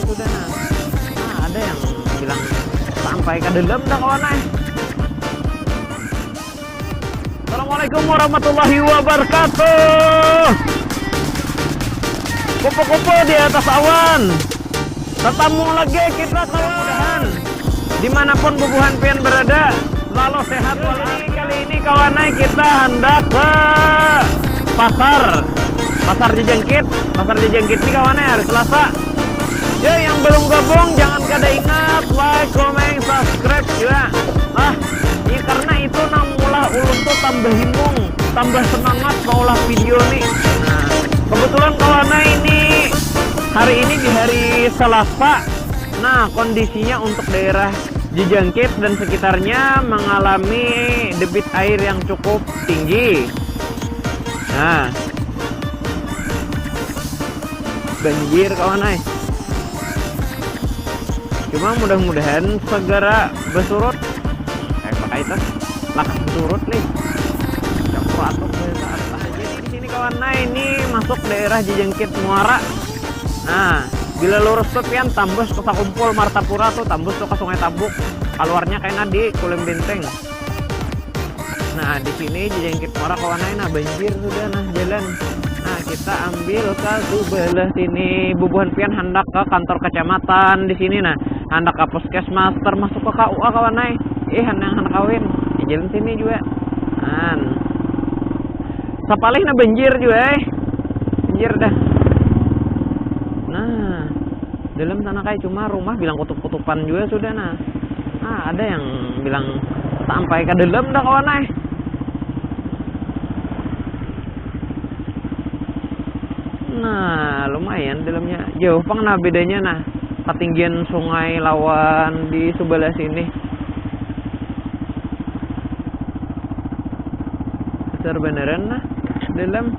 sudah nah. Ada yang bilang sampai ke dalam dah kawan ay. Assalamualaikum warahmatullahi wabarakatuh. Kupu-kupu di atas awan. Tetamu lagi kita mudah-mudahan dimanapun bubuhan pian berada selalu sehat walafiat. Kali ini kawanai kita hendak ke pasar Jejengkit. Pasar Jejengkit ini kawanai hari Selasa. Ya yang belum gabung jangan kada ingat like, comment, subscribe juga. Ini karena itu namulah ulun tuh tambah himung, tambah semangat maulah video nih. Nah, kebetulan kawanai ini hari ini di hari Selasa. Nah, kondisinya untuk daerah Jejengkit dan sekitarnya mengalami debit air yang cukup tinggi. Nah, banjir kawanai. Cuma mudah-mudahan segera bersurut. Pakai itu lakas bersurut nih. Campur atuk jadi di sini kawanai ini masuk daerah Jejengkit Muara. Nah, bila lurus tuh pian tambus ke Sakumpul Martapura tuh tambus tuh ke Sungai Tabuk. Keluarnya kayak di Kulem Benteng. Nah, di sini Jejengkit Muara kawanai nah banjir sudah nah jalan. Nah, kita ambil ke sebelah sini bubuhan pian hendak ke kantor kecamatan di sini nah. Hendak ke puskesmas termasuk ke KUA kawanai. Hendak kawin. Di jalan sini juga. Sapalih nah banjir juga banjir dah. Nah, dalam sana kayak cuma rumah bilang kutup-kutupan juga sudah nah. Ada yang bilang sampai ke dalam dah kawanai. Nah, lumayan dalamnya. Jauh pang nah bedanya nah. Ketinggian sungai lawan di sebelah sini. Besar beneran nah dalam.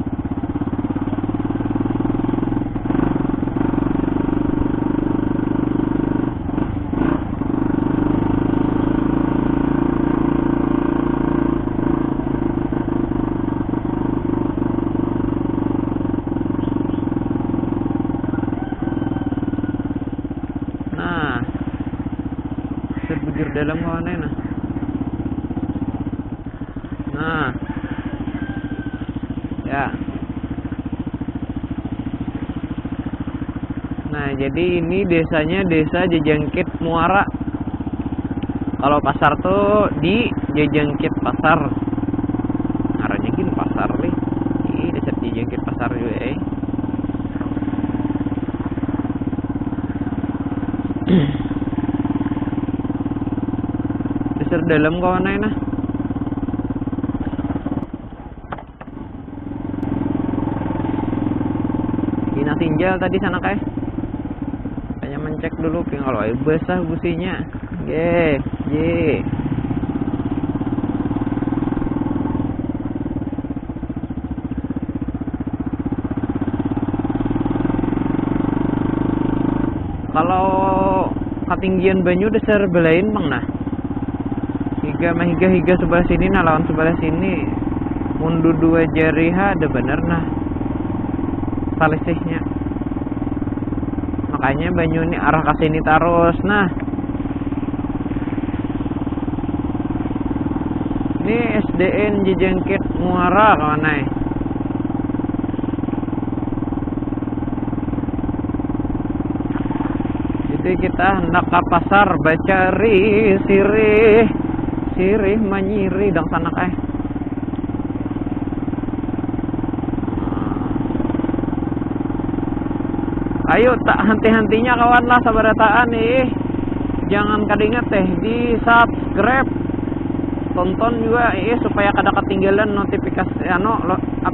Bujur dalam kawanai nah. Nah, ya. Nah, jadi ini desanya desa Jejengkit Muara. Kalau pasar tuh di Jejengkit Pasar. Arahnya gini pasar nih. Ini desa Jejengkit Pasar juga Besar dalam kawanai nah. Ina tinjal tadi sana kayak. Kayaknya mencek dulu kalau air basah businya. Ye. Kalau ketinggian banyu dasar belain bang nah. Higa sebelah sini nah lawan sebelah sini mundur 2 jari ada bener nah salisihnya, makanya banyu ini arah ke sini terus. Nah, ini SDN Jejengkit Muara kawanai. Jadi kita hendak ke pasar bacari sirih manyiri dang sana kae. Ayo tak henti-hentinya kawan lah sabarataan nih. Jangan kadinget di subscribe. Tonton juga supaya kada ketinggalan notifikasi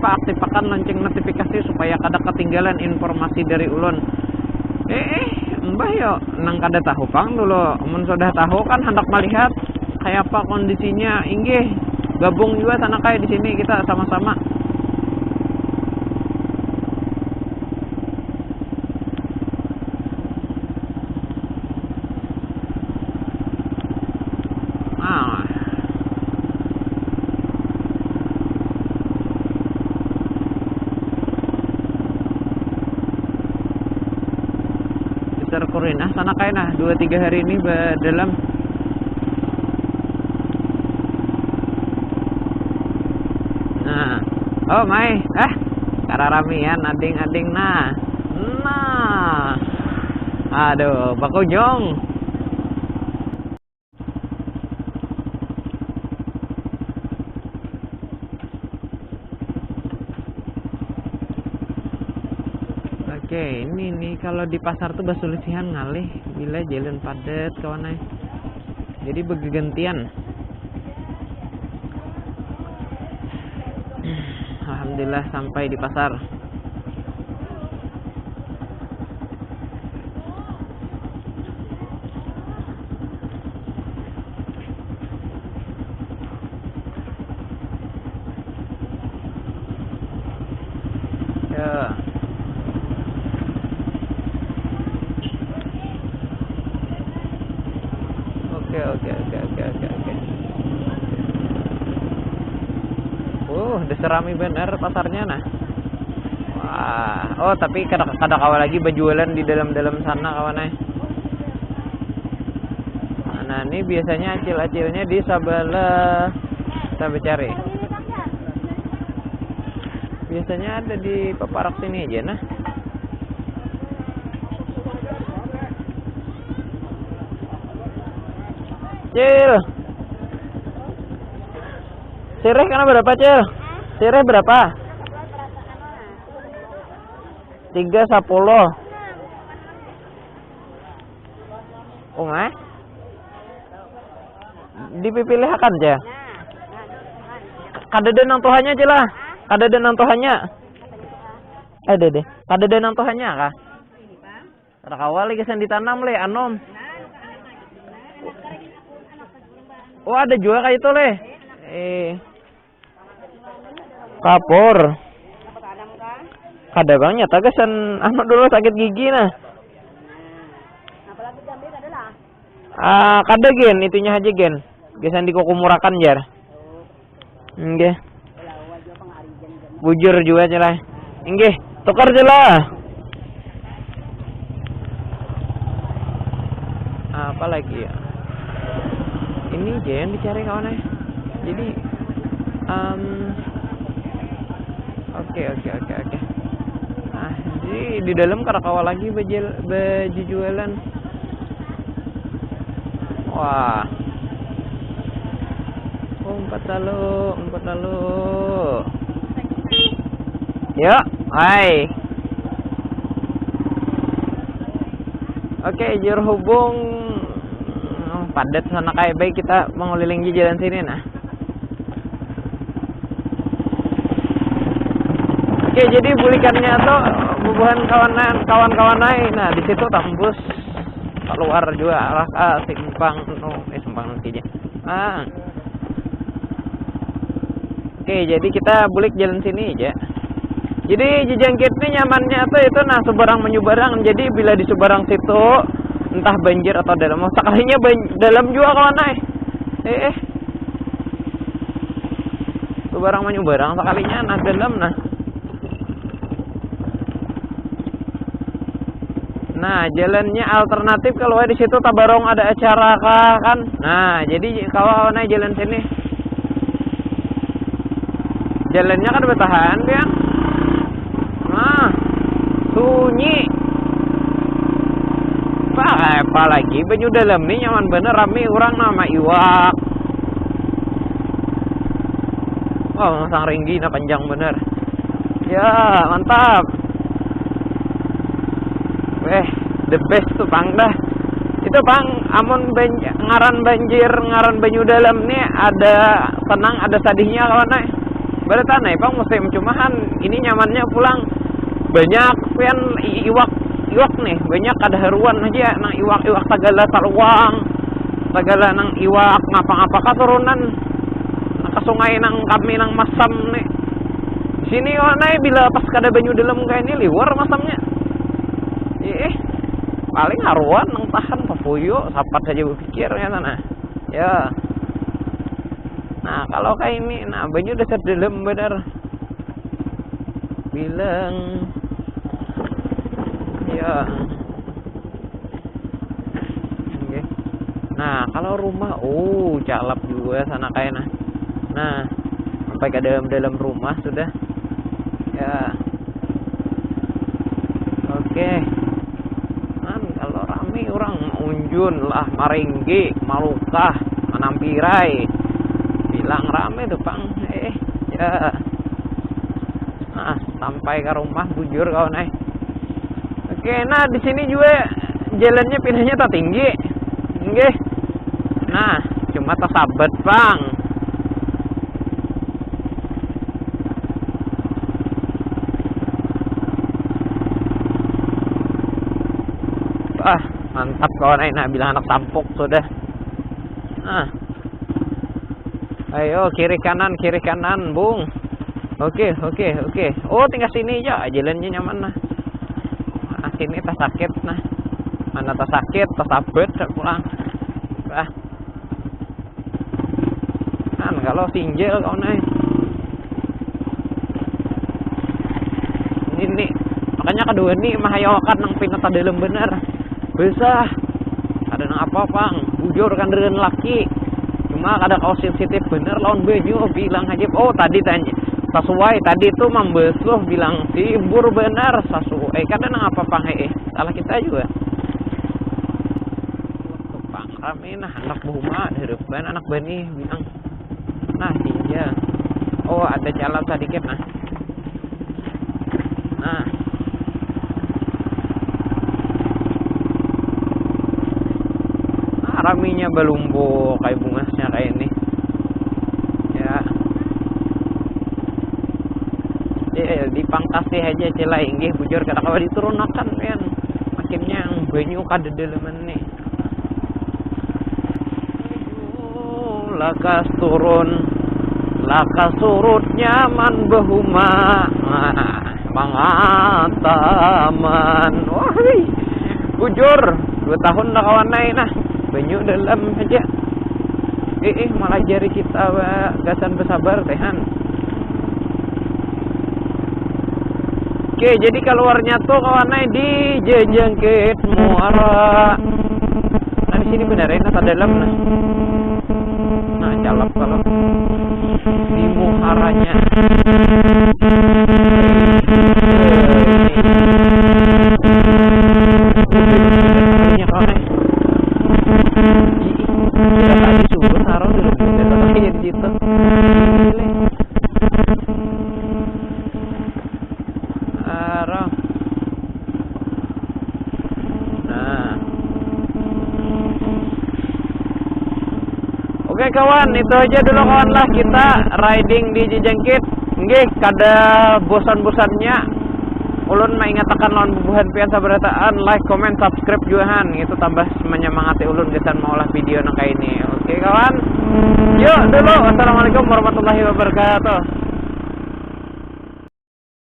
aktifkan lonceng notifikasi supaya kada ketinggalan informasi dari ulun. Mbah yo nang kada tahu pang dulu. Mun sudah tahu kan hendak melihat kayak apa kondisinya. Inggih, gabung juga sana kayak di sini kita sama-sama. besar kurin. Ah, sana kain nah 2-3 hari ini dalam. Nah. Oh, mai. Kararamian ading-ading nah. Nah. Aduh, bakujong. Oke, ini nih kalau di pasar tuh basulisihan ngalih bila jalan padat kawannya. Jadi bergantian. Alhamdulillah sampai di pasar. Ya. Oke. Udah serami bener pasarnya nah. Wah, oh tapi kada kawal lagi berjualan di dalam sana kawannya. Nah, ini biasanya acil-acilnya di sebelah kita cari. Biasanya ada di peparak sini aja nah. Cil. Sireh karena berapa, Cil? Sireh berapa? 3,10. Oh, nggak? Dipilih akan, Cil. Kada nang tuhannya, Cil lah. Kada nang tuhannya. Deh. Kada nang tuhannya kah? Kada kawal lagi sen ditanam le, anom. Oh, ada juga kayak itu le. Kapur. Kada bang nyata kesan anak dulu sakit gigi nah. Kada gen itunya aja gen. Gesan dikukumurakan jar. Nggih. Bujur juga celah. Nggih, tukar jelah. Apa lagi ya? Ini aja yang dicari kawannya. Jadi oke. Nah, jadi di dalam karakawal lagi baju jualan. Wah. Oh, 4 lalu. Yuk, hai. Oke, jur hubung padat sana kayak baik kita mengelilingi jalan sini nah. Oke, jadi bulikannya tuh bubuhan kawan-kawan naik. Nah, di situ tembus keluar juga arah simpang nanti aja. Oke, jadi kita bulik jalan sini aja. Jadi jejangkit ini nyamannya tuh itu nah sebarang menyubarang. Jadi bila di sebarang situ entah banjir atau dalam, sekalinya dalam juga kawan naik. Sebarang menyubarang sekalinya nah dalam nah. Nah, jalannya alternatif kalau di situ tabarong ada acara kan. Nah, jadi kalau naik jalan sini. Jalannya kan bertahan kan. Nah, sunyi. Apa lagi baju dalam nih nyaman bener rame orang nama iwak. Oh, sang ringgi nah panjang bener. Ya, mantap. The best tuh Pang dah. Itu Pang, amun ngaran banjir, ngaran banyu dalam nih ada tenang, ada sadihnya kawan naik. Berarti naik Pang musim cumahan ini nyamannya pulang banyak pian iwak nih, banyak ada haruan aja nang iwak segala saluang, segala nang iwak ngapa-ngapa turunan ke sungai nang kami nang masam nih. Sini kawan naik bila pas kada banyu dalam kayak ini liwar masamnya. Paling haruan nang tahan papuyo sapat saja berpikir ya sana. Ya. Nah, kalau kayak ini nah banyu udah dalam bener. Bilang ya. Nah, kalau rumah, calap juga sana kayaknya. Nah, sampai ke dalam rumah sudah. Ya. Oke. Kan kalau rame orang unjun lah, Maringgi, Malukah, Manampirai. Bilang rame tuh, Pang. Ya. Nah, sampai ke rumah bujur kawan. Oke, nah di sini juga jalannya pindahnya tak tinggi. Nggih. Nah, cuma tak sabet, Bang. Mantap kawan. Nah, bilang anak tampuk sudah. Nah. Ayo kiri kanan, Bung. Oke. Oh, tinggal sini aja, jalannya nyaman nah. Nah, sini tak sakit nah. Mana tak sakit, tak sabet pulang. Kan kalau sinjel kawan ini makanya kedua nih mah ayo kan nang pinat dalam bener. Bisa ada nang apa, Bang? Bujur kan dengan laki. Cuma ada kau sensitif bener lawan baju bilang aja. Oh, tadi tanya sesuai tadi tuh membesuh bilang sibur bener sesuai kan nang apa, Bang? Salah kita juga. Bang rame nah anak buma di depan anak bani bilang. Nah, iya. Oh, ada jalan sedikit nah. Nah. Raminya belumbo kayak bungasnya kayak ini. Ya. Dipangkas aja celah inggih bujur kata kalau diturunakan kan. Makinnya yang banyu kada daleman nih. Lakas turun lakas surut nyaman behuma mangataman. Wah, bujur 2 tahun dah kawan naik nah banyu dalam aja. Malah jari kita gasan bersabar tehan. Oke, jadi keluarnya tuh kawan naik di Jejengkit Muara. Nah, di sini benar ya nata dalam nah. Nah, calap kalau di muharanya. Kita tadi subur taruh dulu kita tadi di situ. Taruh. Nah. Oke kawan, itu aja dulu kawan lah kita riding di Jejengkit. Nggih, kada bosan-bosannya. Ulun mengatakan lawan bubuhan pian sabarataan, like, comment, subscribe juga han. Itu tambah menyemangati ulun gesan mengolah video nang kayak ini. Oke kawan. Yuk dulu. Wassalamualaikum warahmatullahi wabarakatuh.